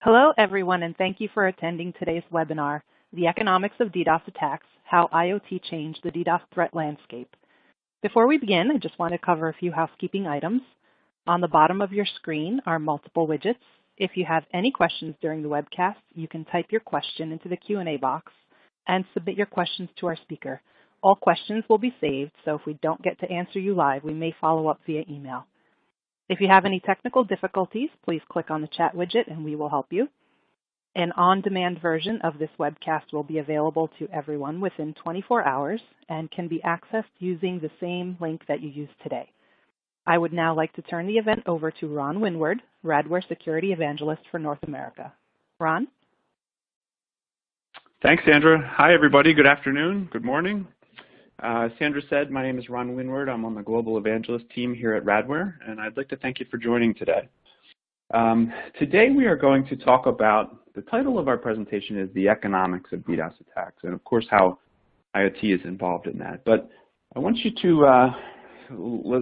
Hello, everyone, and thank you for attending today's webinar, The Economics of DDoS Attacks, How IoT Changed the DDoS Threat Landscape. Before we begin, I just want to cover a few housekeeping items. On the bottom of your screen are multiple widgets. If you have any questions during the webcast, you can type your question into the Q&A box and submit your questions to our speaker. All questions will be saved, so if we don't get to answer you live, we may follow up via email. If you have any technical difficulties, please click on the chat widget and we will help you. An on-demand version of this webcast will be available to everyone within 24 hours and can be accessed using the same link that you used today. I would now like to turn the event over to Ron Winward, Radware Security Evangelist for North America. Ron? Thanks, Sandra. Hi, everybody. Good afternoon. Good morning. Sandra said, my name is Ron Winward. I'm on the Global Evangelist team here at Radware, and I'd like to thank you for joining today. Today we are going to talk about, the title of our presentation is The Economics of DDoS Attacks, and of course how IoT is involved in that. But I want you to,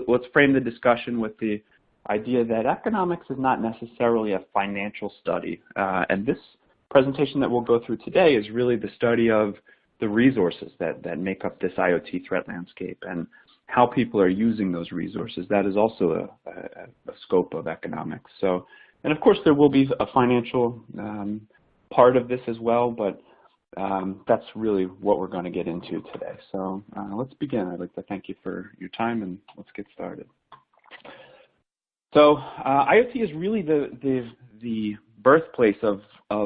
let's frame the discussion with the idea that economics is not necessarily a financial study. And this presentation that we'll go through today is really the study of the resources that make up this IoT threat landscape and how people are using those resources. That is also a scope of economics. So, and of course there will be a financial part of this as well, but that's really what we're going to get into today. So let's begin. I'd like to thank you for your time and let's get started. So IoT is really the birthplace of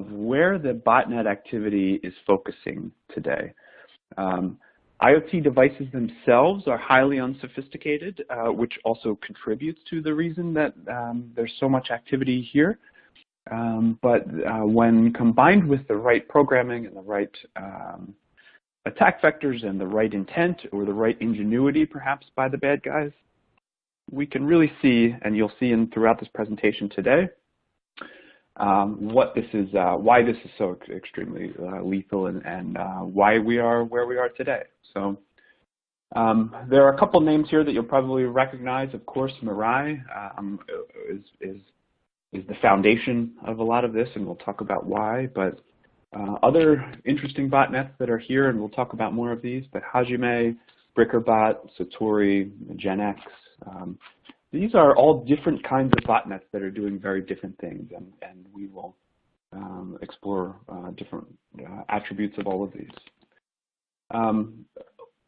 where the botnet activity is focusing today. IoT devices themselves are highly unsophisticated, which also contributes to the reason that there's so much activity here. But when combined with the right programming and the right attack vectors and the right intent or the right ingenuity perhaps by the bad guys, we can really see, and you'll see throughout this presentation today, what this is, why this is so extremely lethal and why we are where we are today. So there are a couple names here that you'll probably recognize. Of course, Mirai is the foundation of a lot of this, and we'll talk about why. But other interesting botnets that are here, and we'll talk about more of these, but Hajime, BrickerBot, Satori, GenX, these are all different kinds of botnets that are doing very different things, and we will explore different attributes of all of these.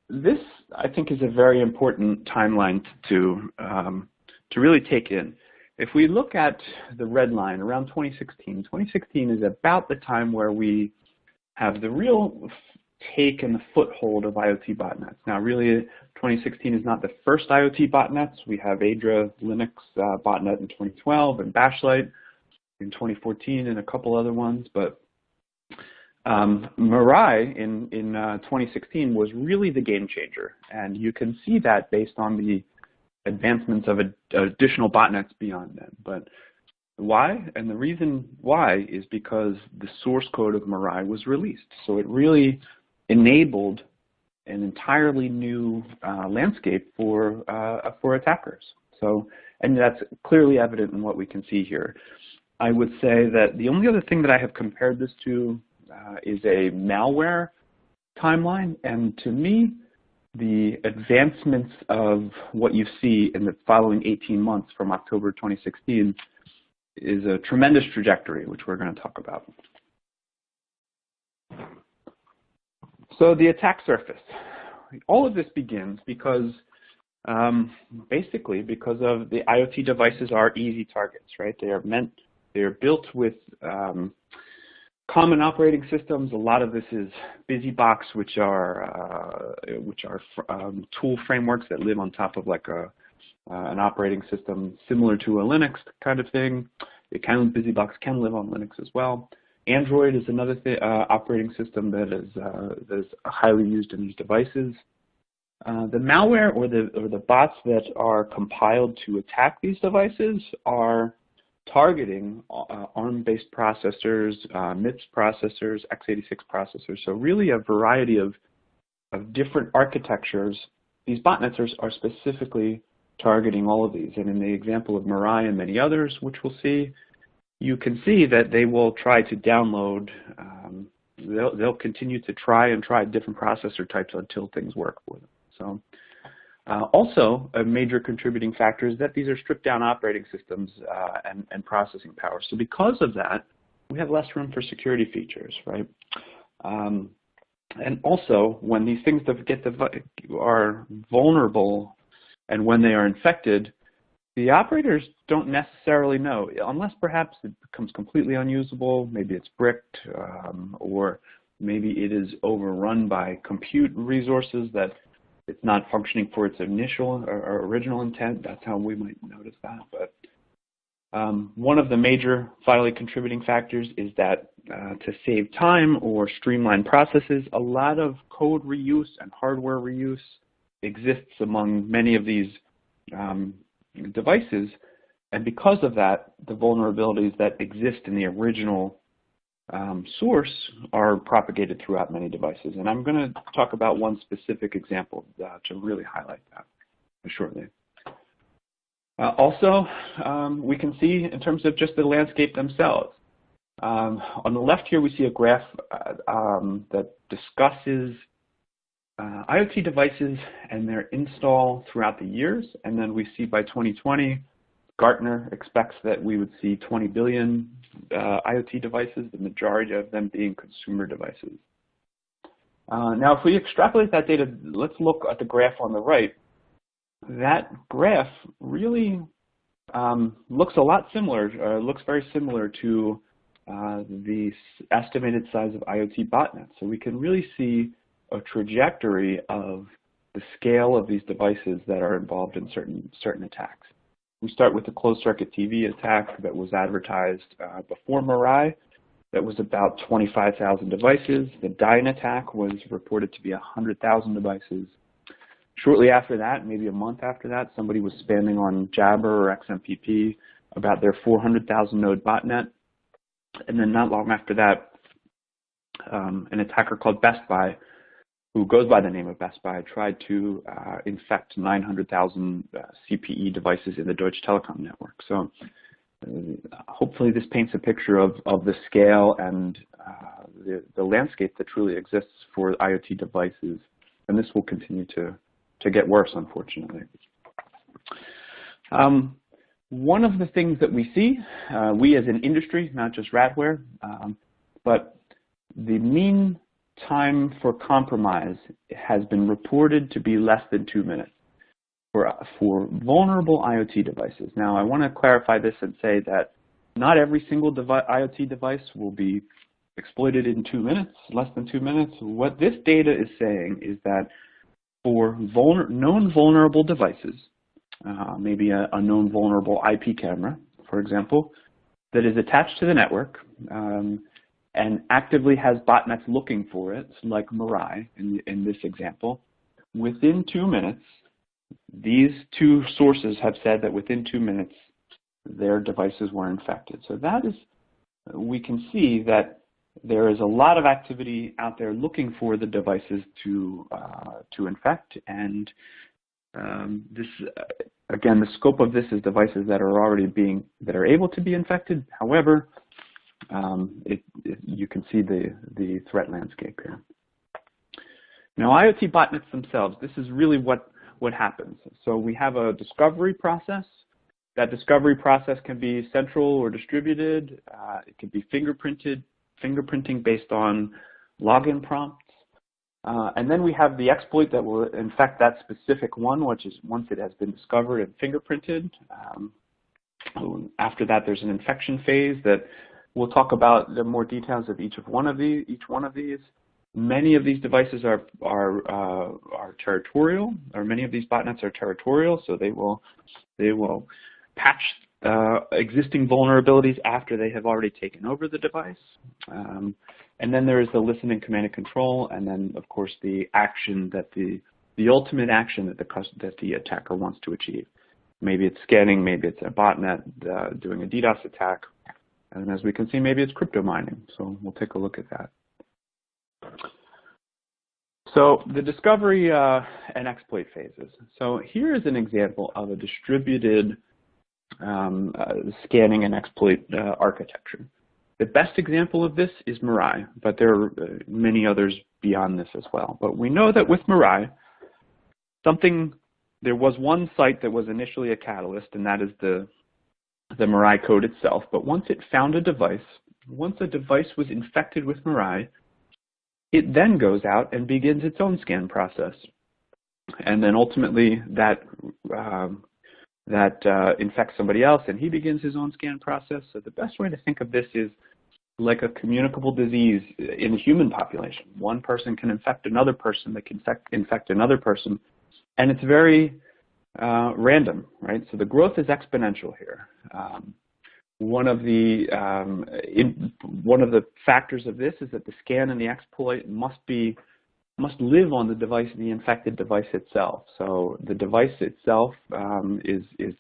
This, I think, is a very important timeline to really take in. If we look at the red line around 2016 is about the time where we have the real take and the foothold of IoT botnets. Now, really, 2016 is not the first IoT botnets. We have Adra Linux botnet in 2012 and Bashlight in 2014 and a couple other ones. But Mirai in 2016 was really the game changer. And you can see that based on the advancements of additional botnets beyond them. But why? And the reason why is because the source code of Mirai was released. So it really enabled an entirely new landscape for attackers. So, and that's clearly evident in what we can see here. I would say that the only other thing that I have compared this to is a malware timeline, and to me, the advancements of what you see in the following 18 months from October 2016 is a tremendous trajectory, which we're going to talk about. So the attack surface. All of this begins because, basically, because of the IoT devices are easy targets, right? They are built with common operating systems. A lot of this is BusyBox, which are tool frameworks that live on top of like an operating system similar to a Linux kind of thing. BusyBox can live on Linux as well. Android is another operating system that is highly used in these devices. The malware or the bots that are compiled to attack these devices are targeting ARM-based processors, MIPS processors, x86 processors. So really a variety of different architectures. These botnets are specifically targeting all of these. And in the example of Mirai and many others, which we'll see, you can see that they will try to download, they'll continue to try different processor types until things work for them. So also a major contributing factor is that these are stripped down operating systems and processing power. So because of that, we have less room for security features, right? And also, when these things are vulnerable and when they are infected, the operators don't necessarily know, unless perhaps it becomes completely unusable, maybe it's bricked, or maybe it is overrun by compute resources that it's not functioning for its initial or original intent. That's how we might notice that. But one of the major finally contributing factors is that to save time or streamline processes, a lot of code reuse and hardware reuse exists among many of these devices, and because of that, the vulnerabilities that exist in the original source are propagated throughout many devices. And I'm going to talk about one specific example to really highlight that shortly. Also, we can see in terms of just the landscape themselves. On the left here, we see a graph that discusses IoT devices and their install throughout the years, and then we see by 2020, Gartner expects that we would see 20 billion IoT devices, the majority of them being consumer devices. Now, if we extrapolate that data, let's look at the graph on the right. That graph really looks a lot similar, looks very similar to the estimated size of IoT botnets. So we can really see a trajectory of the scale of these devices that are involved in certain attacks. We start with the closed-circuit TV attack that was advertised before Mirai. That was about 25,000 devices. The Dyn attack was reported to be 100,000 devices. Shortly after that, maybe a month after that, somebody was spamming on Jabber or XMPP about their 400,000 node botnet. And then not long after that, an attacker called Best Buy, who goes by the name of Best Buy, tried to infect 900,000 CPE devices in the Deutsche Telekom network. So hopefully this paints a picture of the scale and the landscape that truly exists for IoT devices. And this will continue to get worse, unfortunately. One of the things that we see, we as an industry, not just Radware, but the mean time for compromise has been reported to be less than 2 minutes for vulnerable IoT devices. Now, I want to clarify this and say that not every single IoT device will be exploited in 2 minutes, less than 2 minutes. What this data is saying is that for known vulnerable devices, maybe a known vulnerable IP camera, for example, that is attached to the network and actively has botnets looking for it, like Mirai in this example, within 2 minutes, these two sources have said that within 2 minutes, their devices were infected. So that is, we can see that there is a lot of activity out there looking for the devices to infect, and this, again, the scope of this is devices that are already able to be infected. However, you can see the threat landscape here. Now, IoT botnets themselves, this is really what happens. So we have a discovery process. That discovery process can be central or distributed. It can be fingerprinting based on login prompts. And then we have the exploit that will infect that specific one, which is once it has been discovered and fingerprinted. After that, there's an infection phase that we'll talk about the more details of each one of these. Many of these devices are territorial, or many of these botnets are territorial, so they will patch existing vulnerabilities after they have already taken over the device. And then there is the listening, command and control, and then of course the action that the ultimate action that the attacker wants to achieve. Maybe it's scanning, maybe it's a botnet doing a DDoS attack, and as we can see, maybe it's crypto mining. So we'll take a look at that. So the discovery and exploit phases. So here is an example of a distributed scanning and exploit architecture. The best example of this is Mirai, but there are many others beyond this as well. But we know that with Mirai, there was one site that was initially a catalyst, and that is the Mirai code itself. But once it found a device, once a device was infected with Mirai, it then goes out and begins its own scan process. And then ultimately that infects somebody else, and he begins his own scan process. So the best way to think of this is like a communicable disease in the human population. One person can infect another person that can infect another person, and it's very random, right? So the growth is exponential here. One of the factors of this is that the scan and the exploit must live on the device, the infected device itself. So the device itself it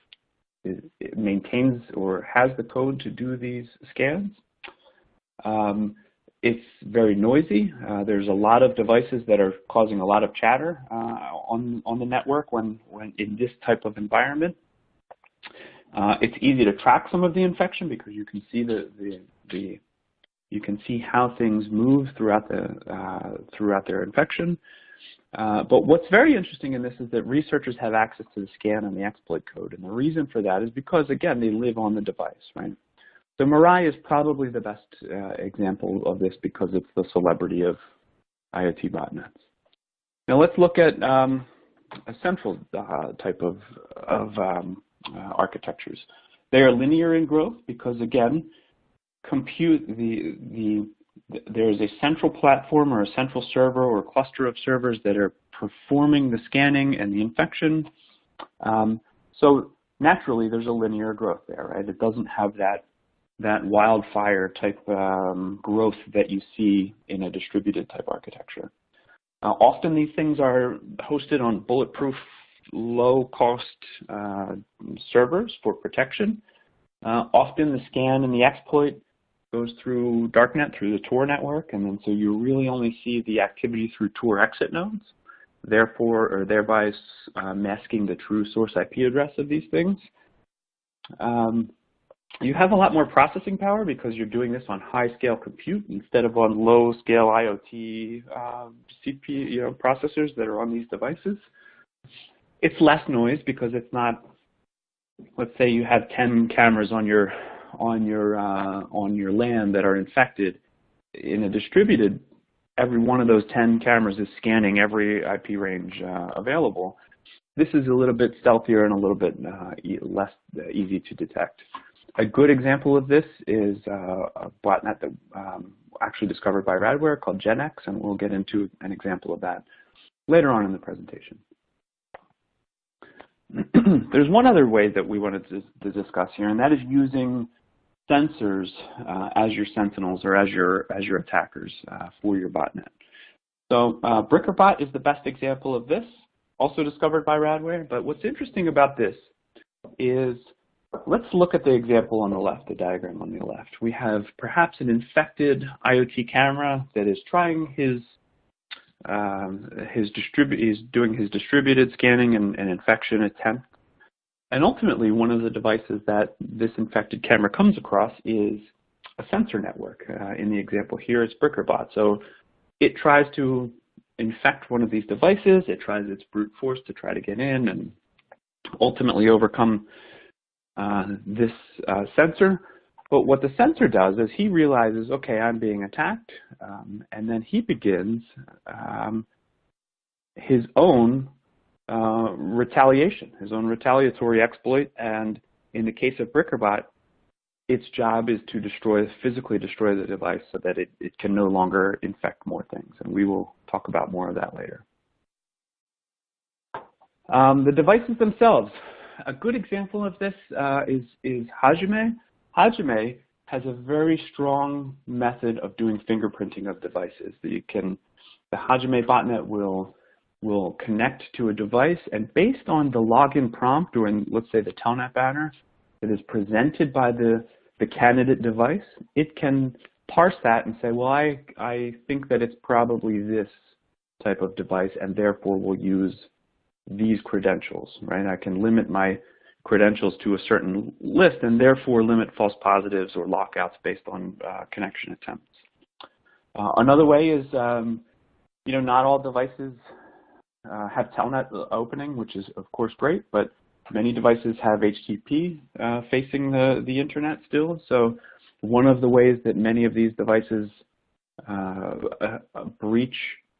maintains or has the code to do these scans. It's very noisy. There's a lot of devices that are causing a lot of chatter on the network when in this type of environment. It's easy to track some of the infection because you can see you can see how things move throughout their infection. But what's very interesting in this is that researchers have access to the scan and the exploit code, and the reason for that is because, again, they live on the device, right? So Mirai is probably the best example of this because it's the celebrity of IoT botnets. Now let's look at a central type of architectures. They are linear in growth because, again, there's a central platform or a central server or a cluster of servers that are performing the scanning and the infection. So naturally, there's a linear growth there, right? It doesn't have that wildfire type growth that you see in a distributed type architecture. Often these things are hosted on bulletproof, low-cost servers for protection. Often the scan and the exploit goes through darknet, through the Tor network, and then so you really only see the activity through Tor exit nodes, thereby masking the true source IP address of these things. You have a lot more processing power because you're doing this on high-scale compute instead of on low-scale IoT CPU processors that are on these devices. It's less noise because it's not. Let's say you have 10 cameras on your LAN that are infected. In a distributed, every one of those 10 cameras is scanning every IP range available. This is a little bit stealthier and a little bit less easy to detect. A good example of this is a botnet that actually discovered by Radware called GenX, and we'll get into an example of that later on in the presentation. There's one other way that we wanted to discuss here, and that is using sensors as your sentinels or as your attackers for your botnet. So BrickerBot is the best example of this, also discovered by Radware. But what's interesting about this is, let's look at the example on the left, the diagram on the left. We have perhaps an infected IoT camera that is trying is doing his distributed scanning and infection attempt. And ultimately, one of the devices that this infected camera comes across is a sensor network. In the example here, it's BrickerBot. So it tries to infect one of these devices. It tries its brute force to try to get in and ultimately overcome this sensor. But what the sensor does is he realizes, okay, I'm being attacked, and then he begins his own retaliation, his own retaliatory exploit. And in the case of BrickerBot, its job is to physically destroy the device so that it can no longer infect more things. And we will talk about more of that later. The devices themselves. A good example of this is Hajime. Hajime has a very strong method of doing fingerprinting of devices. The Hajime botnet will connect to a device, and based on the login prompt, or let's say the telnet banner that is presented by the candidate device, it can parse that and say, well, I think that it's probably this type of device, and therefore will use these credentials, right? I can limit my credentials to a certain list and therefore limit false positives or lockouts based on connection attempts. Another way is, not all devices have telnet opening, which is of course great, but many devices have HTTP facing the internet still. So one of the ways that many of these devices breach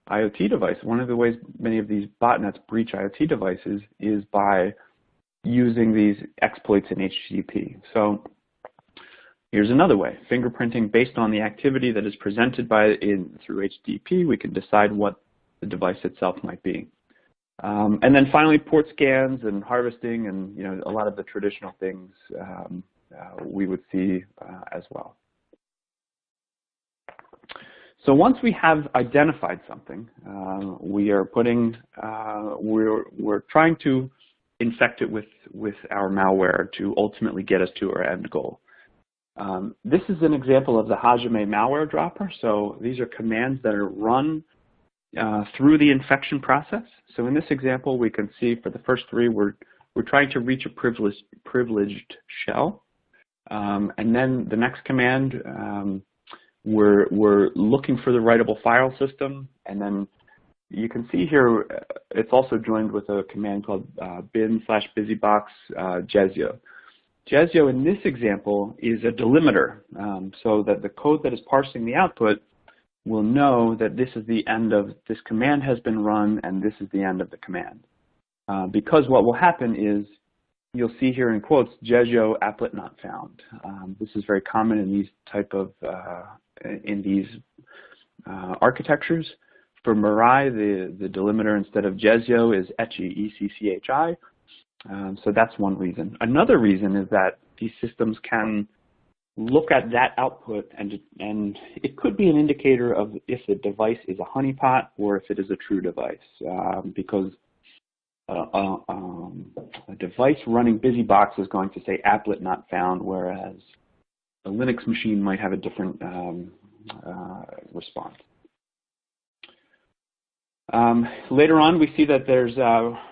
IoT devices, one of the ways many of these botnets breach IoT devices is by using these exploits in HTTP. So here's another way. Fingerprinting based on the activity that is presented through HTTP, we can decide what the device itself might be. And then finally, port scans and harvesting and a lot of the traditional things we would see as well. So once we have identified something, we're trying to infect it with our malware to ultimately get us to our end goal. This is an example of the Hajime malware dropper. So these are commands that are run through the infection process. So in this example, we can see for the first three, we're trying to reach a privileged shell. And then the next command, we're looking for the writable file system. And then you can see here, it's also joined with a command called bin/busybox Jesio. Jesio in this example is a delimiter, so that the code that is parsing the output will know that this is the end of this command has been run and this is the end of the command. Because what will happen is you'll see here in quotes, Jesio applet not found. This is very common in these type of architectures. For Mirai, the delimiter instead of Jesio is Ecchi, ECCHI. So that's one reason. Another reason is that these systems can look at that output and it could be an indicator of if the device is a honeypot or if it is a true device, because a device running BusyBox is going to say applet not found, whereas a Linux machine might have a different response. Later on, we see that there's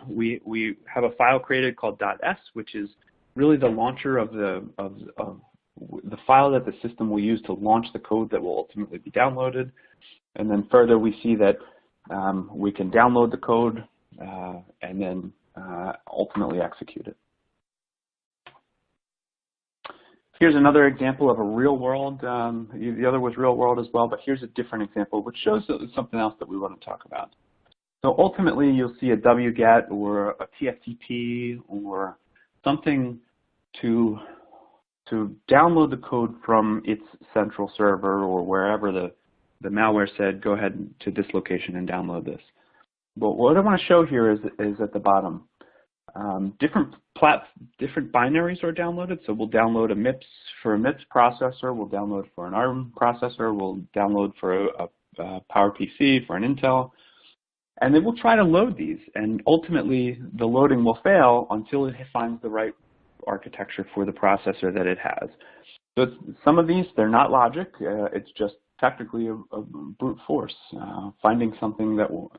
we have a file created called .s, which is really the launcher of the file that the system will use to launch the code that will ultimately be downloaded. And then further, we see that we can download the code and then ultimately execute it. Here's another example of a real world. The other was real world as well, but here's a different example which shows something else that we want to talk about. So ultimately, you'll see a wget or a tftp or something to download the code from its central server or wherever the malware said, go ahead to this location and download this. But what I want to show here is at the bottom. Different binaries are downloaded. So we'll download a MIPS for a MIPS processor. We'll download for an ARM processor. We'll download for a PowerPC, for an Intel. And then we'll try to load these. And ultimately, the loading will fail until it finds the right architecture for the processor that it has. So some of these, they're not logic. It's just technically a brute force, finding something that will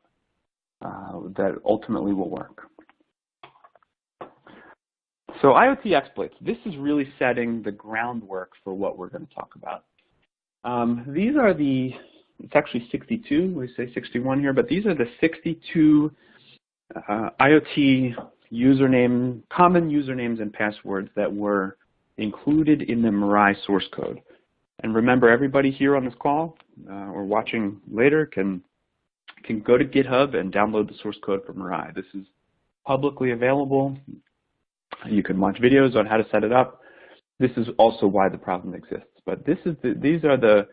that ultimately will work. So IoT exploits, this is really setting the groundwork for what we're going to talk about. These are it's actually 62, we say 61 here, but these are the 62 IoT common usernames and passwords that were included in the Mirai source code. And remember, everybody here on this call or watching later can go to GitHub and download the source code for Mirai. This is publicly available. You can watch videos on how to set it up. This is also why the problem exists. But these are the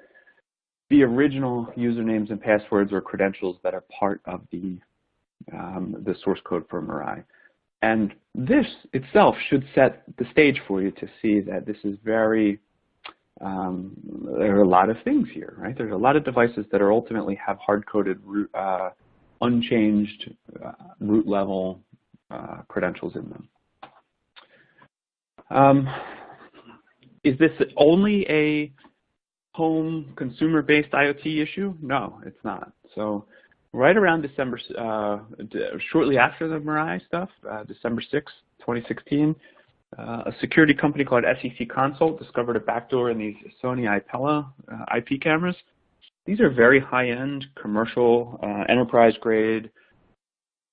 original usernames and passwords or credentials that are part of the source code for Mirai. And this itself should set the stage for you to see that this is very, there are a lot of things here, right? There's a lot of devices that are ultimately have hard-coded, unchanged root level credentials in them. Is this only a home consumer-based IoT issue? No, it's not. So right around December, shortly after the Mirai stuff, December 6, 2016, A security company called SEC Consult discovered a backdoor in these Sony iPella IP cameras. These are very high-end, commercial, enterprise-grade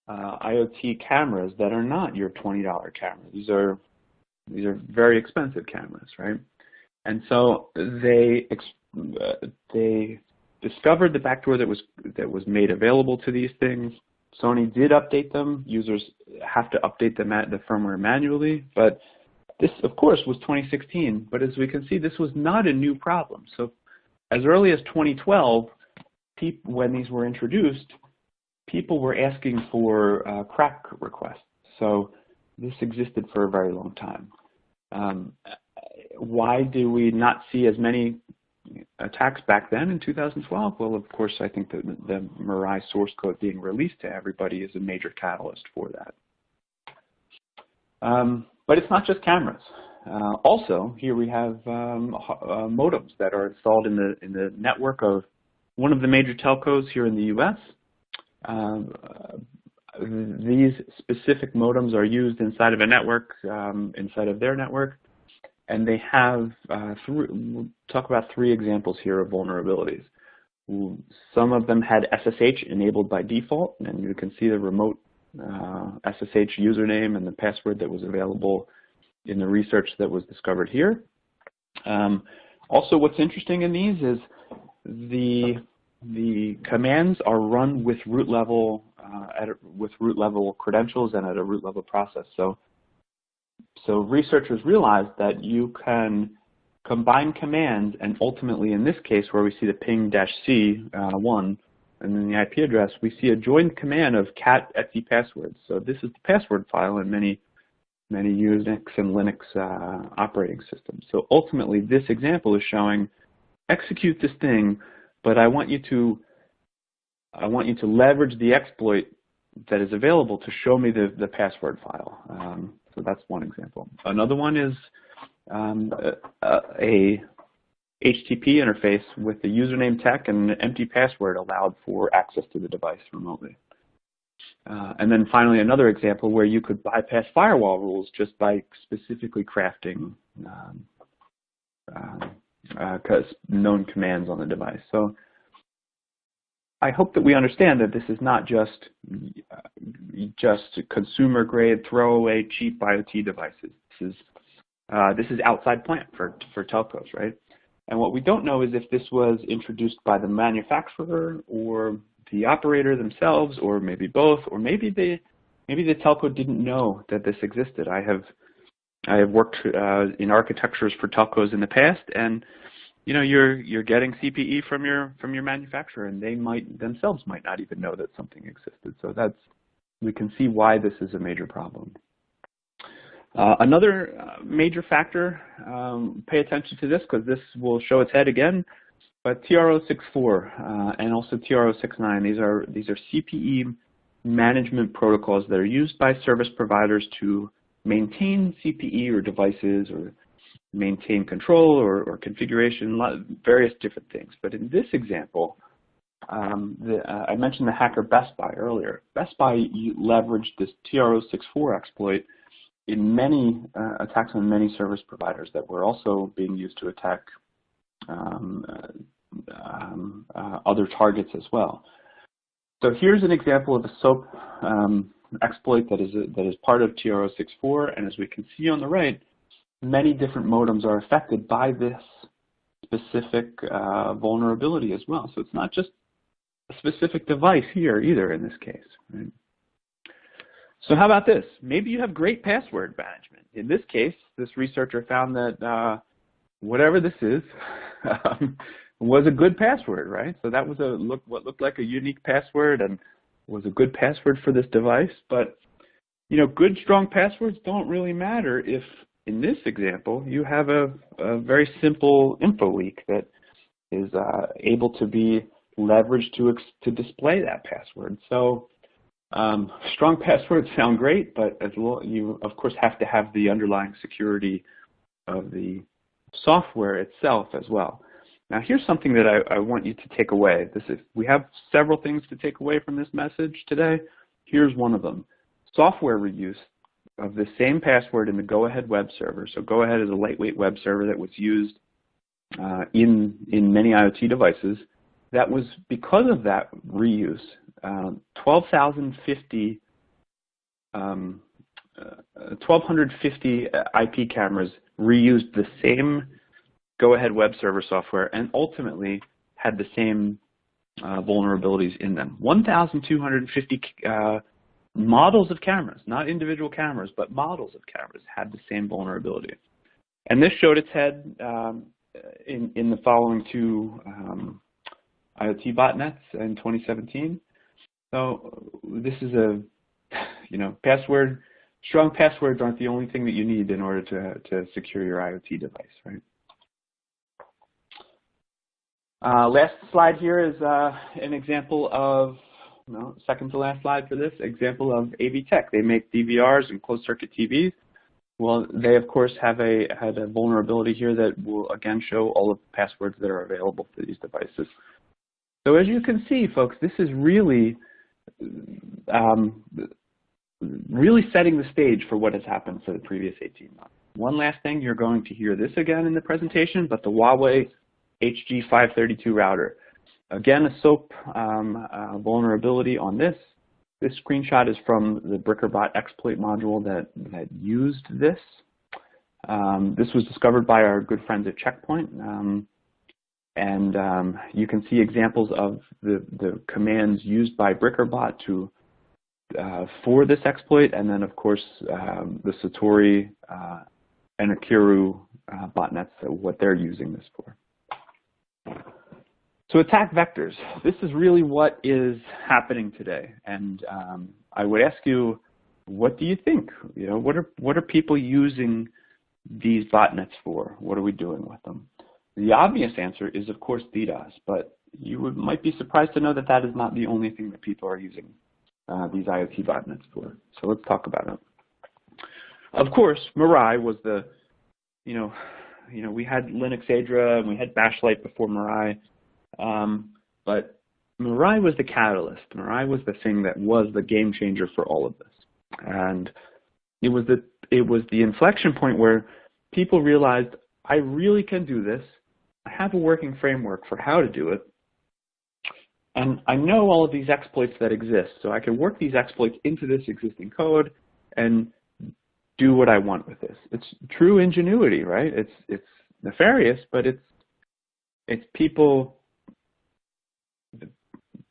IoT cameras that are not your $20 cameras. These are very expensive cameras, right? And so they discovered the backdoor that was made available to these things. Sony did update them. Users have to update the firmware manually, but this, of course, was 2016. But as we can see, this was not a new problem. So as early as 2012, when these were introduced, people were asking for crack requests. So this existed for a very long time. Why do we not see as many attacks back then in 2012? Well, of course, I think that the Mirai source code being released to everybody is a major catalyst for that. But it's not just cameras. Also, here we have modems that are installed in the network of one of the major telcos here in the U.S. These specific modems are used inside of a network, inside of their network, and they have, we'll talk about 3 examples here of vulnerabilities. Some of them had SSH enabled by default, and you can see the remote SSH username and the password that was available in the research that was discovered here. Also, what's interesting in these is the commands are run with root level credentials and at a root level process. So researchers realized that you can combine commands, and ultimately in this case where we see the ping-c1 and then the IP address, we see a joined command of cat etc passwords. So this is the password file in many Unix and Linux operating systems. So ultimately this example is showing execute this thing, but I want you to leverage the exploit that is available to show me the password file. So that's one example. Another one is a HTTP interface with the username tech and an empty password allowed for access to the device remotely. And then finally, another example where you could bypass firewall rules just by specifically crafting known commands on the device. So I hope that we understand that this is not just consumer-grade, throwaway, cheap IoT devices. This is outside plant for telcos, right? And what we don't know is if this was introduced by the manufacturer or the operator themselves, or maybe both, or maybe the telco didn't know that this existed. I have worked in architectures for telcos in the past, and you know, you're getting CPE from your manufacturer, and they themselves might not even know that something existed. So we can see why this is a major problem. Another major factor, pay attention to this because this will show its head again, but TR064 and also TR069, these are CPE management protocols that are used by service providers to maintain CPE or devices or maintain control or configuration, various different things. But in this example, I mentioned the hacker Best Buy earlier. Best Buy leveraged this TR064 exploit in many attacks on many service providers that were also being used to attack other targets as well. So here's an example of a SOAP exploit that is part of TR064, and as we can see on the right, many different modems are affected by this specific vulnerability as well. So it's not just a specific device here either in this case, right? So how about this? Maybe you have great password management. In this case, this researcher found that whatever this is was a good password, right? So that was what looked like a unique password and was a good password for this device. But you know, good, strong passwords don't really matter if, in this example, you have a very simple info leak that is able to be leveraged to display that password. So strong passwords sound great, but as well, you of course have to have the underlying security of the software itself as well. Now here's something that I want you to take away. We have several things to take away from this message today. Here's one of them. Software reuse the same password in the go-ahead web server. So go-ahead is a lightweight web server that was used in many IoT devices. That was, because of that reuse, 1,250 IP cameras reused the same go-ahead web server software and ultimately had the same vulnerabilities in them. 1,250 models of cameras, not individual cameras, but models of cameras had the same vulnerability. And this showed its head in the following two IoT botnets in 2017. So this is strong passwords aren't the only thing that you need in order to secure your IoT device, right? Last slide here is an example of, second to last slide for this, example of AV Tech. They make DVRs and closed circuit TVs. Well, they of course had a vulnerability here that will again show all of the passwords that are available for these devices. So as you can see, folks, this is really setting the stage for what has happened for the previous 18 months. One last thing, you're going to hear this again in the presentation, but the Huawei HG532 router. Again, a SOAP vulnerability on this. This screenshot is from the BrickerBot exploit module that used this. This was discovered by our good friends at Checkpoint. And you can see examples of the commands used by BrickerBot for this exploit, and then of course the Satori and Akiru botnets, what they're using this for. So attack vectors. This is really what is happening today, and I would ask you, what do you think? What are people using these botnets for? What are we doing with them? The obvious answer is, of course, DDoS, but you might be surprised to know that that is not the only thing that people are using these IoT botnets for. So let's talk about it. Of course, Mirai was the, we had Linux Adra and we had Bashlight before Mirai, but Mirai was the catalyst. Mirai was the thing that was the game changer for all of this, and it was the inflection point where people realized, I really can do this. I have a working framework for how to do it. And I know all of these exploits that exist, so I can work these exploits into this existing code and do what I want with this. It's true ingenuity, right? It's nefarious, but it's people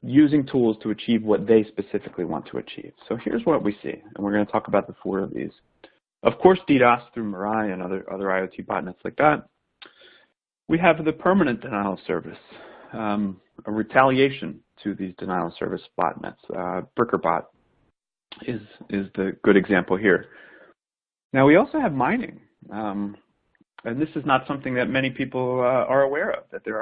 using tools to achieve what they specifically want to achieve. So here's what we see, and we're going to talk about the 4 of these. Of course, DDoS through Mirai and other IoT botnets like that. We have the permanent denial of service, a retaliation to these denial of service botnets. BrickerBot is the good example here. Now we also have mining, and this is not something that many people are aware of. That there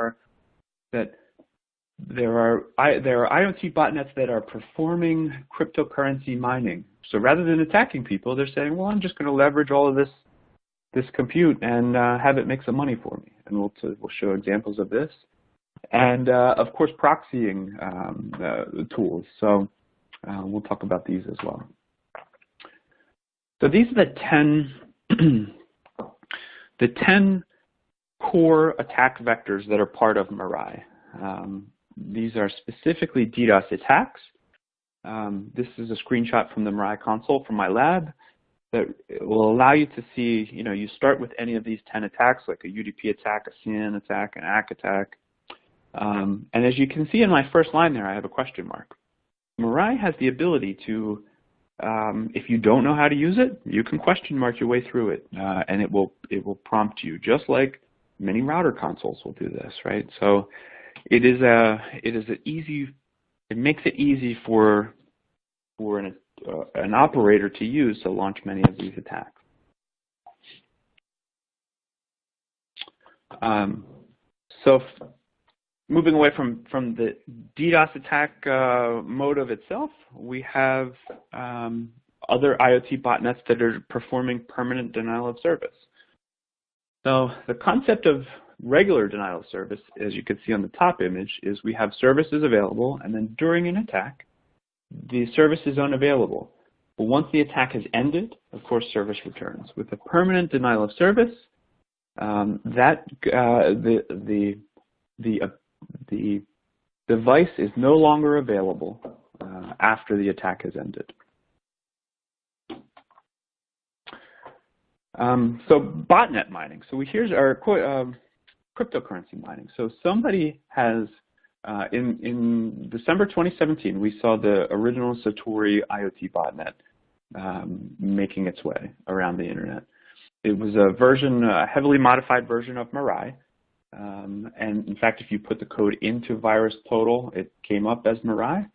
are IoT botnets that are performing cryptocurrency mining. So rather than attacking people, they're saying, well, I'm just going to leverage all of this compute and have it make some money for me. And we'll show examples of this. And of course, proxying tools. So we'll talk about these as well. So these are the 10 core attack vectors that are part of Mirai. These are specifically DDoS attacks. This is a screenshot from the Mirai console from my lab that will allow you to see, you start with any of these 10 attacks, like a UDP attack, a SYN attack, an ACK attack. And as you can see in my first line there, I have a question mark. Mirai has the ability to, if you don't know how to use it, you can question mark your way through it, and it will prompt you, just like many router consoles will do this, right? So it makes it easy for an operator to use to launch many of these attacks. So moving away from the DDoS attack motive itself, we have other IoT botnets that are performing permanent denial of service. So the concept of regular denial of service, as you can see on the top image, is we have services available, and then during an attack, the service is unavailable. But once the attack has ended, of course, service returns. With a permanent denial of service, the device is no longer available after the attack has ended. So botnet mining. So here's our cryptocurrency mining. So somebody has, in December 2017, we saw the original Satori IoT botnet making its way around the internet. It was a heavily modified version of Mirai. And in fact, if you put the code into VirusTotal, it came up as Mirai.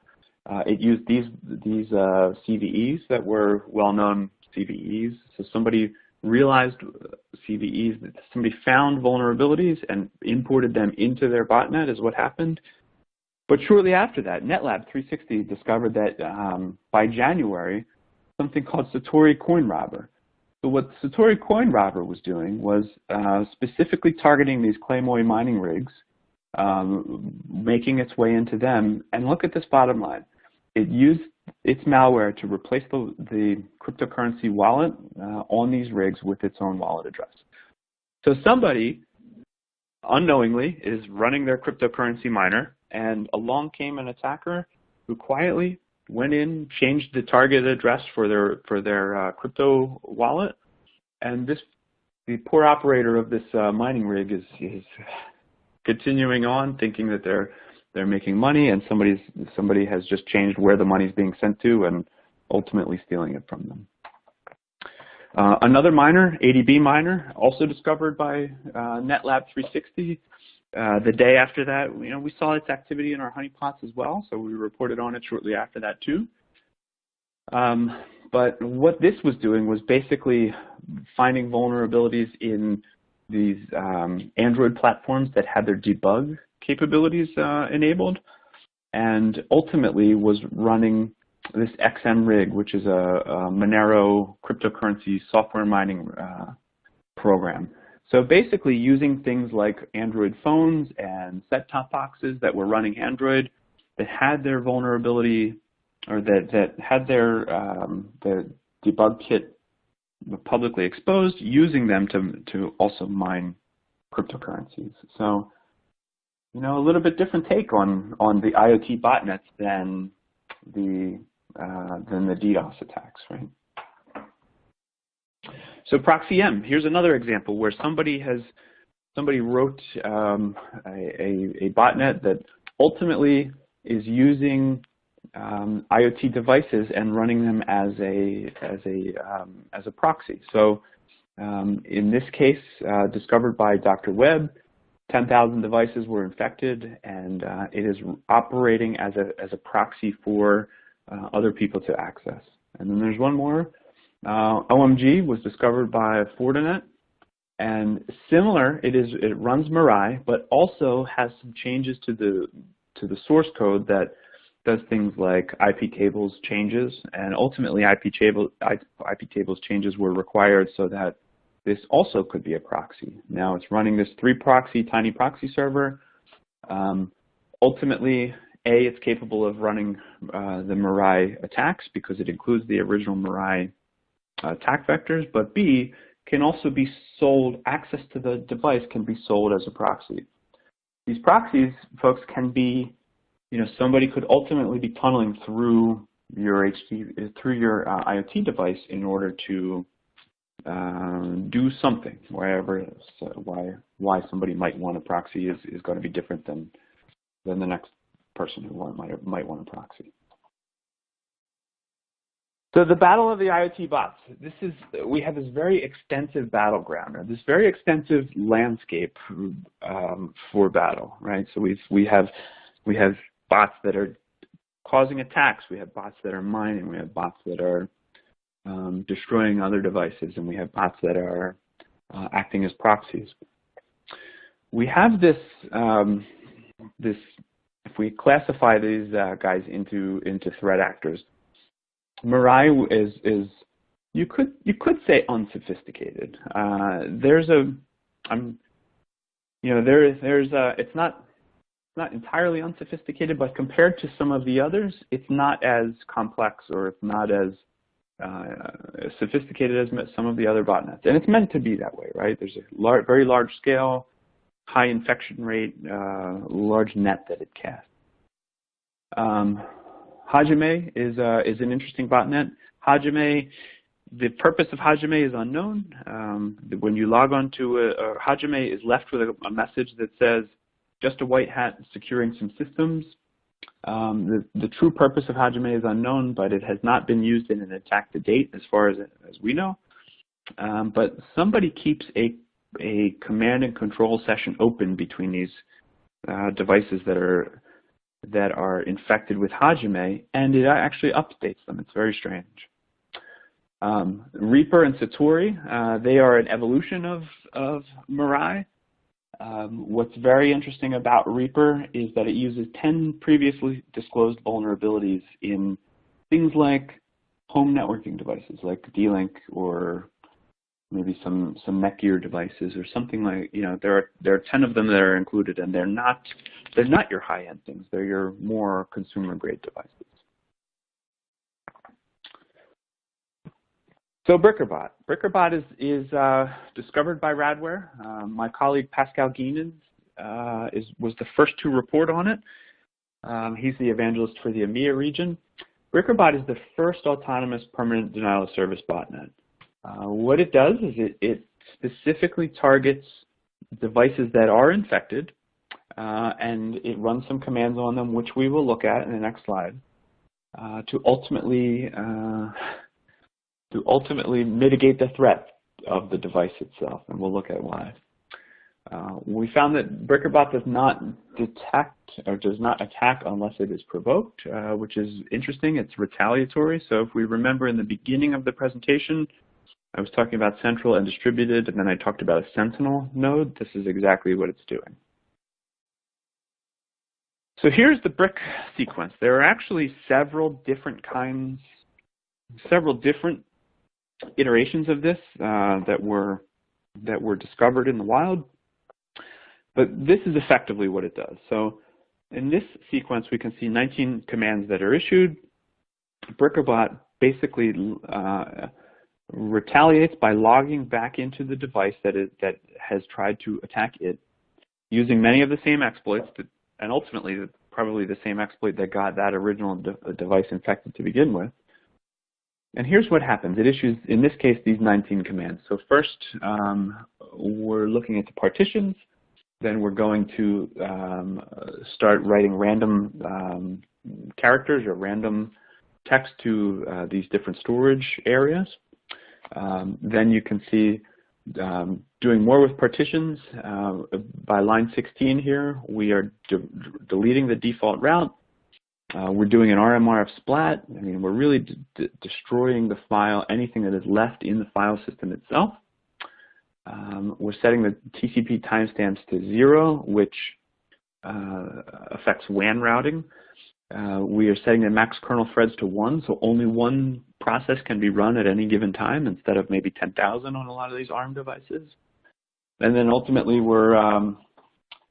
It used these CVEs that were well-known CVEs. So somebody realized CVEs, that somebody found vulnerabilities and imported them into their botnet is what happened. But shortly after that, NetLab 360 discovered that by January, something called Satori Coin Robber. So what Satori Coin Robber was doing was specifically targeting these Claymore mining rigs, making its way into them. And look at this bottom line. It used its malware to replace the cryptocurrency wallet on these rigs with its own wallet address. So somebody unknowingly is running their cryptocurrency miner, and along came an attacker who quietly went in, changed the target address for their crypto wallet, and the poor operator of this mining rig is continuing on, thinking that they're making money, and somebody has just changed where the money is being sent to, and ultimately stealing it from them. Another miner, ADB miner, also discovered by NetLab 360. The day after that, we saw its activity in our honeypots as well, so we reported on it shortly after that too. But what this was doing was basically finding vulnerabilities in these Android platforms that had their debug capabilities enabled, and ultimately was running this XM rig, which is a Monero cryptocurrency software mining program. So basically using things like Android phones and set-top boxes that were running Android that had their vulnerability, or that had their debug kit publicly exposed, using them to also mine cryptocurrencies. So, a little bit different take on the IoT botnets than the DDoS attacks, right? So ProxyM, here's another example where somebody wrote a botnet that ultimately is using IoT devices and running them as a proxy. So in this case, discovered by Dr. Webb, 10,000 devices were infected, and it is operating as a proxy for other people to access. And then there's one more. OMG was discovered by Fortinet, and similar, it runs Mirai, but also has some changes to the source code that does things like IP tables changes, and ultimately IP tables changes were required so that this also could be a proxy. Now it's running this tiny proxy server. Ultimately, A, it's capable of running the Mirai attacks because it includes the original Mirai attack vectors, but B, can also be sold, access to the device can be sold as a proxy. These proxies, folks, can be, somebody could ultimately be tunneling through your IoT device in order to do something, wherever it is. So why somebody might want a proxy is going to be different than the next person who might want a proxy. So the battle of the IoT bots. We have this very extensive battleground, or this very extensive landscape for battle, right? So we have bots that are causing attacks. We have bots that are mining. We have bots that are destroying other devices, and we have bots that are acting as proxies. We have this. If we classify these guys into threat actors, Mirai is you could say unsophisticated. It's not entirely unsophisticated, but compared to some of the others, it's not as complex, or it's not as sophisticated as some of the other botnets. And it's meant to be that way, right? There's a very large scale, high infection rate, large net that it casts. Hajime is an interesting botnet. Hajime, the purpose of Hajime is unknown. When you log on to Hajime is left with a message that says, just a white hat securing some systems. The true purpose of Hajime is unknown, but it has not been used in an attack to date as far as we know. But somebody keeps a command and control session open between these devices that are infected with Hajime, and it actually updates them. It's very strange. Reaper and Satori, they are an evolution of Mirai. What's very interesting about Reaper is that it uses 10 previously disclosed vulnerabilities in things like home networking devices, like D-Link or maybe some Netgear devices or something like, there are 10 of them that are included, and they're not your high-end things. They're your more consumer-grade devices. So BrickerBot. BrickerBot is discovered by Radware. My colleague Pascal Guinan was the first to report on it. He's the evangelist for the EMEA region. BrickerBot is the first autonomous permanent denial of service botnet. What it does is it specifically targets devices that are infected, and it runs some commands on them, which we will look at in the next slide, to ultimately mitigate the threat of the device itself, and we'll look at why. We found that BrickerBot does not detect or does not attack unless it is provoked, which is interesting. It's retaliatory. So if we remember in the beginning of the presentation, I was talking about central and distributed, and then I talked about a sentinel node. This is exactly what it's doing. So here's the brick sequence. There are actually several different iterations of this that were discovered in the wild, but this is effectively what it does. So in this sequence, we can see 19 commands that are issued. BrickerBot basically retaliates by logging back into the device that has tried to attack it, using many of the same exploits, and ultimately probably the same exploit that got that original device infected to begin with. And here's what happens. It issues, in this case, these 19 commands. So first, we're looking at the partitions. Then we're going to start writing random characters or random text to these different storage areas. Then you can see doing more with partitions. By line 16 here, we are deleting the default route. We're doing an RMRF splat. I mean, we're really destroying the file, anything that is left in the file system itself. We're setting the TCP timestamps to 0, which affects WAN routing. We are setting the max kernel threads to 1, so only one process can be run at any given time instead of maybe 10,000 on a lot of these ARM devices. And then ultimately, we're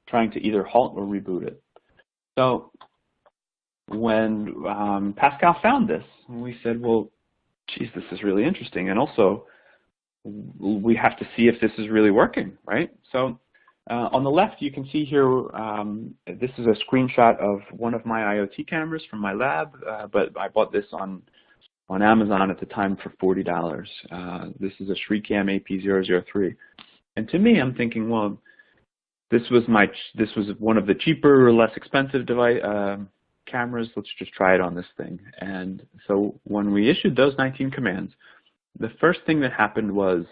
trying to either halt or reboot it. So when Pascal found this, we said, well, geez, this is really interesting. And also, we have to see if this is really working, right? So on the left, you can see here, this is a screenshot of one of my IoT cameras from my lab, but I bought this on Amazon at the time for $40. This is a ShriCam AP003. And to me, I'm thinking, well, this was one of the cheaper or less expensive cameras. Let's just try it on this thing. And so when we issued those 19 commands, the first thing that happened was,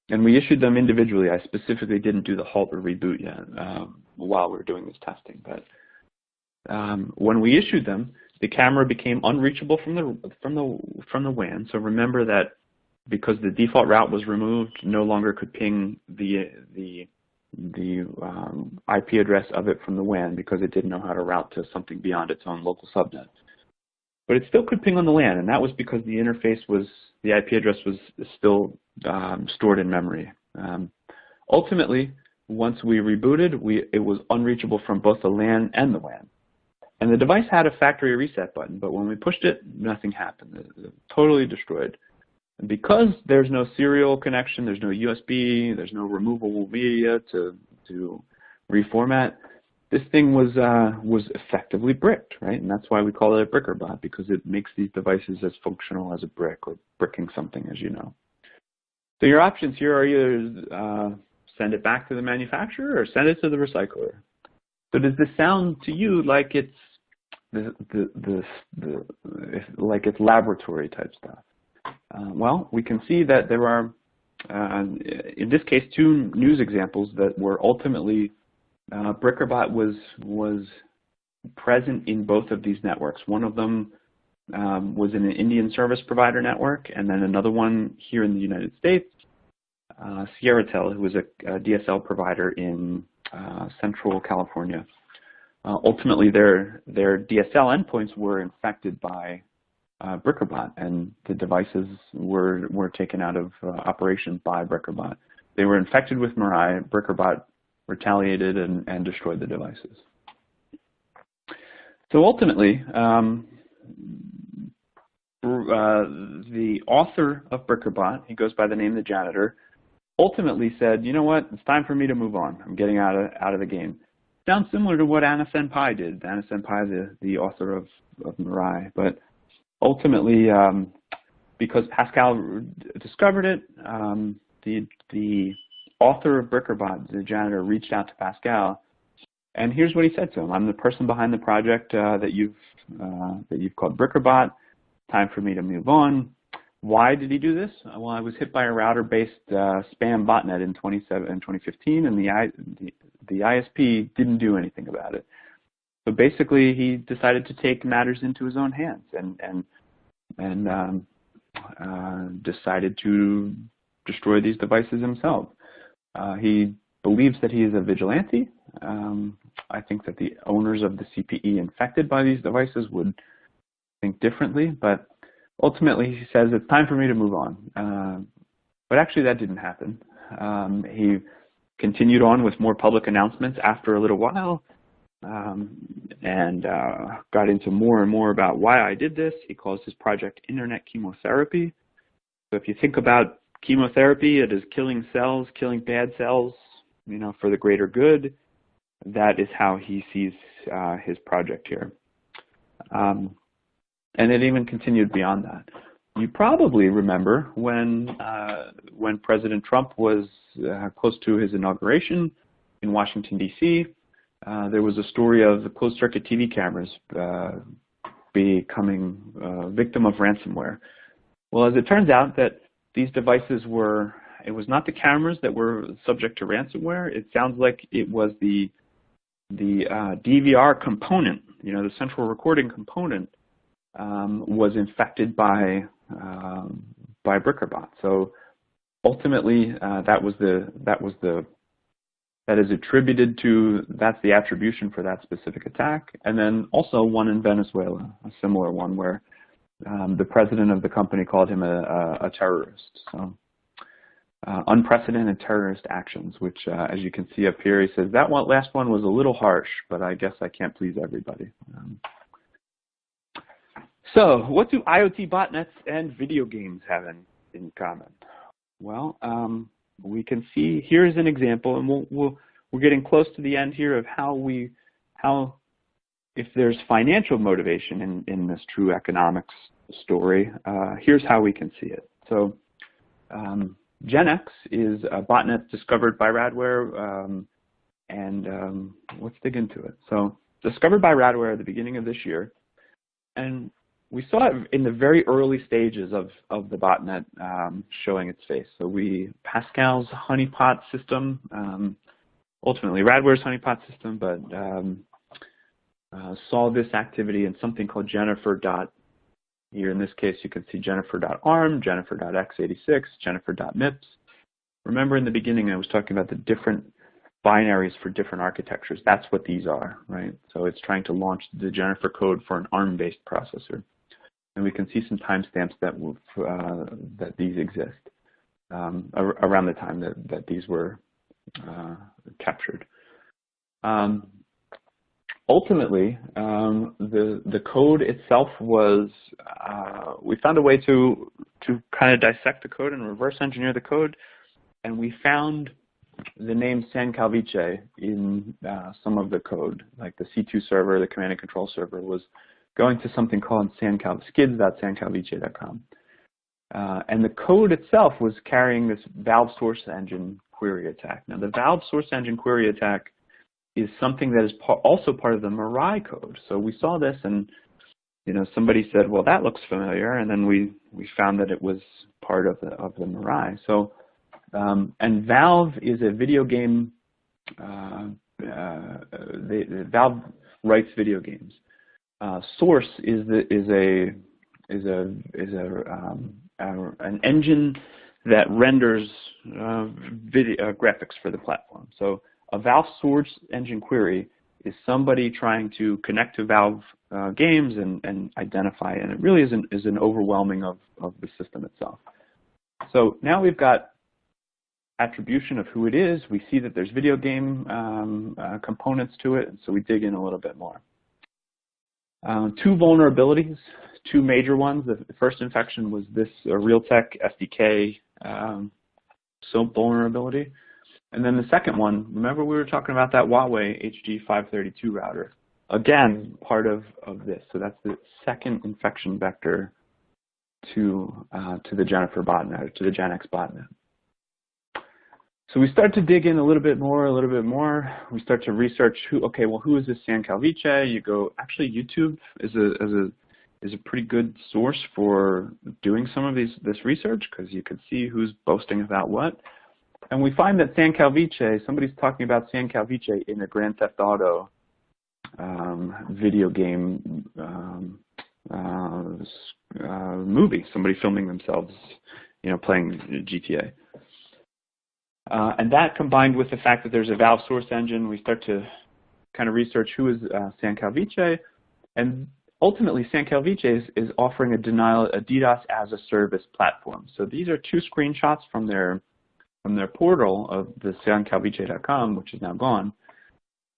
and we issued them individually. I specifically didn't do the halt or reboot yet while we were doing this testing. But when we issued them, the camera became unreachable from the WAN. So remember that because the default route was removed, no longer could ping the IP address of it from the WAN because it didn't know how to route to something beyond its own local subnet. But it still could ping on the LAN, and that was because the interface the IP address was still stored in memory. Ultimately, once we rebooted, it was unreachable from both the LAN and the WAN. And the device had a factory reset button, but when we pushed it, nothing happened. It totally destroyed. because there's no serial connection, there's no USB, there's no removable media to reformat, this thing was effectively bricked, right? And that's why we call it a BrickerBot, because it makes these devices as functional as a brick, or bricking something, as you know. So your options here are either send it back to the manufacturer or send it to the recycler. So does this sound to you like it's like it's laboratory type stuff? Well, we can see that there are, in this case, two news examples that were ultimately BrickerBot was present in both of these networks. One of them was in an Indian service provider network, and then another one here in the United States, SierraTel, who was a DSL provider in Central California. Ultimately, their DSL endpoints were infected by BrickerBot, and the devices were taken out of operation by BrickerBot. They were infected with Mirai. BrickerBot retaliated and destroyed the devices. So ultimately, the author of BrickerBot, he goes by the name of the janitor, ultimately said, you know what, it's time for me to move on. I'm getting out of the game. Sounds similar to what Anna Senpai did. Anna Senpai, the author of Mirai. But ultimately, because Pascal discovered it, the author of BrickerBot, the janitor, reached out to Pascal, and here's what he said to him: "I'm the person behind the project that you've called BrickerBot. Time for me to move on." Why did he do this? Well, I was hit by a router-based spam botnet in 2015, and the ISP didn't do anything about it. So basically, he decided to take matters into his own hands and decided to destroy these devices himself. He believes that he is a vigilante. I think that the owners of the CPE infected by these devices would think differently, but ultimately he says it's time for me to move on. But actually that didn't happen. He continued on with more public announcements after a little while, and got into more and more about why I did this. He calls his project Internet Chemotherapy. So if you think about chemotherapy, it is killing cells, killing bad cells, for the greater good. That is how he sees his project here. And it even continued beyond that. You probably remember when President Trump was close to his inauguration in Washington, D.C., there was a story of the closed-circuit TV cameras becoming a victim of ransomware. Well, as it turns out, that these devices it was not the cameras that were subject to ransomware. It sounds like it was the DVR component, the central recording component, was infected by BrickerBot. So ultimately, that is attributed to, that's the attribution for that specific attack. And then also one in Venezuela, a similar one where the president of the company called him a terrorist. So unprecedented terrorist actions, which as you can see up here, he says that last one was a little harsh, but I guess I can't please everybody. So what do IoT botnets and video games have in common? Well, we can see, here's an example, and we're getting close to the end here of how if there's financial motivation in this true economics story, here's how we can see it. So GenX is a botnet discovered by Radware, and let's dig into it. So discovered by Radware at the beginning of this year, and we saw it in the very early stages of the botnet showing its face. So Pascal's honeypot system, ultimately Radware's honeypot system, but saw this activity in something called Jennifer. Here in this case, you can see Jennifer.arm, Jennifer.x86, Jennifer.mips. Remember in the beginning I was talking about the different binaries for different architectures. That's what these are, right? So it's trying to launch the Jennifer code for an ARM-based processor. And we can see some timestamps that these exist around the time that these were captured. ultimately, the code itself was, we found a way to kind of dissect the code and reverse engineer the code, and we found the name San Calvice in some of the code, like the C2 server, the command and control server, was going to something called skids.sancalvice.com. And the code itself was carrying this Valve source engine query attack. Now, the Valve source engine query attack is something that is also part of the Mirai code. So we saw this, and somebody said, "Well, that looks familiar," and then we found that it was part of the Mirai. So, and Valve is a video game. Valve writes video games. Source is an engine that renders video graphics for the platform. So a Valve source engine query is somebody trying to connect to Valve games and identify, and it really is an overwhelming of the system itself. So now we've got attribution of who it is. We see that there's video game components to it, and so we dig in a little bit more. Two vulnerabilities, two major ones. The first infection was this Realtek SDK SOAP vulnerability. And then the second one, remember we were talking about that Huawei HG532 router. Again, part of this. So that's the second infection vector to the Jennifer botnet, or to the Gen X botnet. So we start to dig in a little bit more. We start to research who is this San Calvice? You go, actually YouTube is a pretty good source for doing some of this research, because you can see who's boasting about what. And we find that San Calvice, somebody's talking about San Calvice in a Grand Theft Auto video game movie, somebody filming themselves, playing GTA. And that, combined with the fact that there's a Valve source engine, we start to kind of research who is San Calvice. And ultimately, San Calvice is offering a DDoS as a service platform. So these are two screenshots from their portal of the sancalvice.com, which is now gone.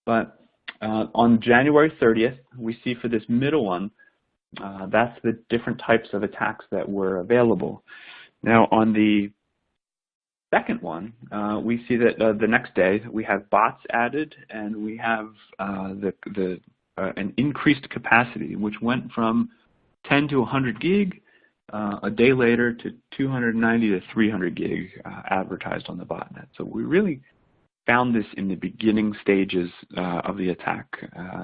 But on January 30th, we see for this middle one, that's the different types of attacks that were available. Now, on the second one, we see that the next day we have bots added, and we have an increased capacity, which went from 10 to 100 gig a day later to 290 to 300 gig advertised on the botnet. So we really found this in the beginning stages of the attack,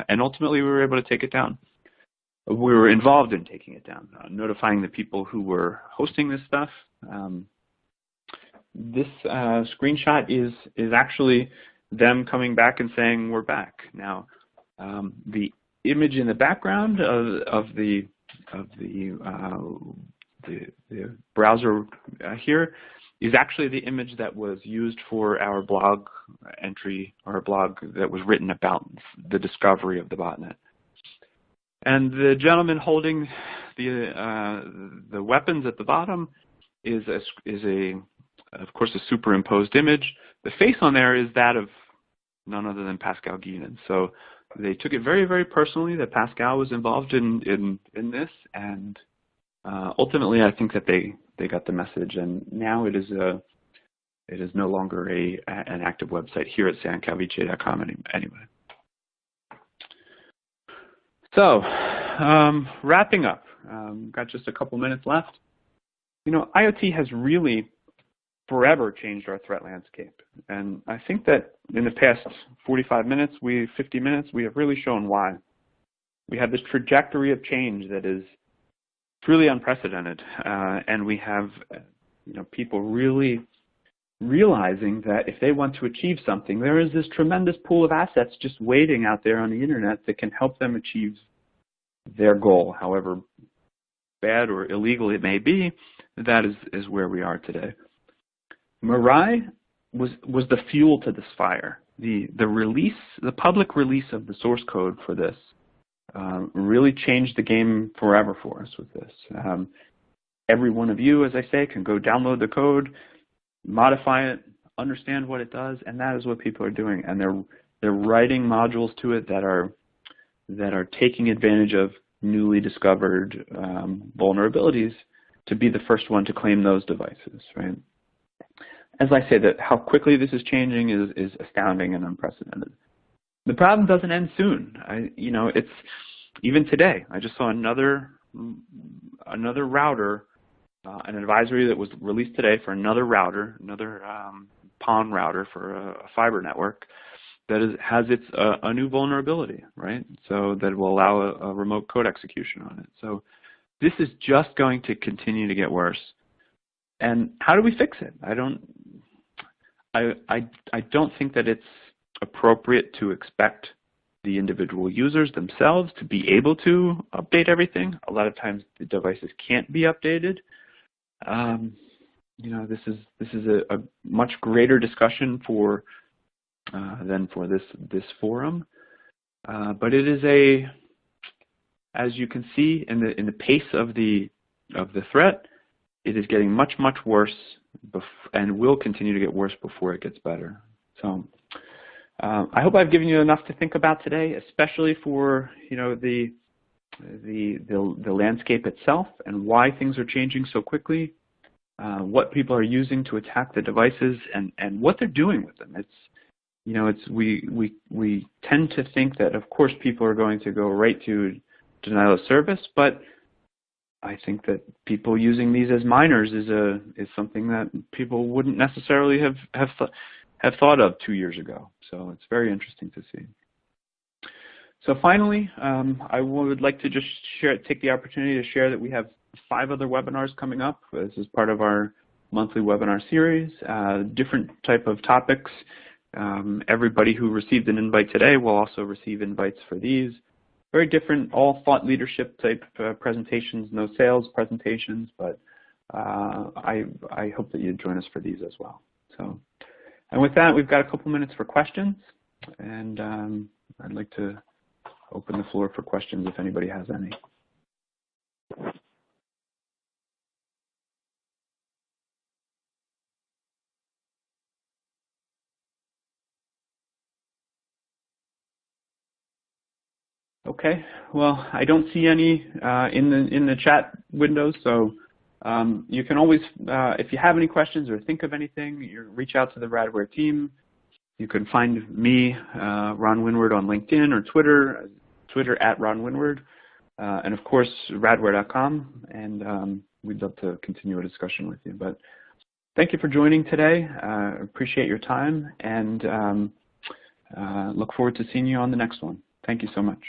and ultimately we were able to take it down. We were involved in taking it down, notifying the people who were hosting this stuff. This screenshot is actually them coming back and saying, "We're back." Now, the image in the background of the browser here is actually the image that was used for our blog entry, or a blog that was written about the discovery of the botnet. And the gentleman holding the weapons at the bottom is of course, a superimposed image. The face on there is that of none other than Pascal Guillen. So they took it very, very personally that Pascal was involved in this, and ultimately, I think that they got the message, and now it is no longer an active website here at sancalvice.com anyway. So, wrapping up, got just a couple minutes left. IoT has really forever changed our threat landscape, and I think that in the past 50 minutes, we have really shown why. We have this trajectory of change that is truly unprecedented, and we have people really realizing that if they want to achieve something, there is this tremendous pool of assets just waiting out there on the internet that can help them achieve their goal, however bad or illegal it may be. That is where we are today. Mirai was the fuel to this fire. The public release of the source code for this really changed the game forever for us with this. Every one of you, as I say, can go download the code, modify it, understand what it does, and that is what people are doing. And they're writing modules to it that are that are taking advantage of newly discovered vulnerabilities to be the first one to claim those devices, right? As I say, that how quickly this is changing is astounding and unprecedented. The problem doesn't end soon. It's even today. I just saw another router, an advisory that was released today for another router, another PON router for a fiber network that has a new vulnerability, right? So that will allow a remote code execution on it. So this is just going to continue to get worse. And how do we fix it? I don't think that it's appropriate to expect the individual users themselves to be able to update everything. A lot of times the devices can't be updated. This is a much greater discussion than for this forum. But it is as you can see in the pace of the threat, it is getting much worse and will continue to get worse before it gets better. So I hope I've given you enough to think about today, especially for the landscape itself and why things are changing so quickly, what people are using to attack the devices, and what they're doing with them. We tend to think that of course people are going to go right to denial of service, but I think that people using these as minors is something that people wouldn't necessarily have thought of 2 years ago. So it's very interesting to see. So finally, I would like to just take the opportunity to share that we have 5 other webinars coming up. This is part of our monthly webinar series, different type of topics. Everybody who received an invite today will also receive invites for these. Very different, all thought leadership type presentations, no sales presentations, but I hope that you join us for these as well. So, and with that, we've got a couple minutes for questions, and I'd like to open the floor for questions if anybody has any. Okay, well, I don't see any in the chat window, so you can always, if you have any questions or think of anything, you reach out to the Radware team. You can find me, Ron Winward, on LinkedIn or Twitter at Ron Winward, and of course radware.com, and we'd love to continue a discussion with you. But thank you for joining today. Appreciate your time, and look forward to seeing you on the next one. Thank you so much.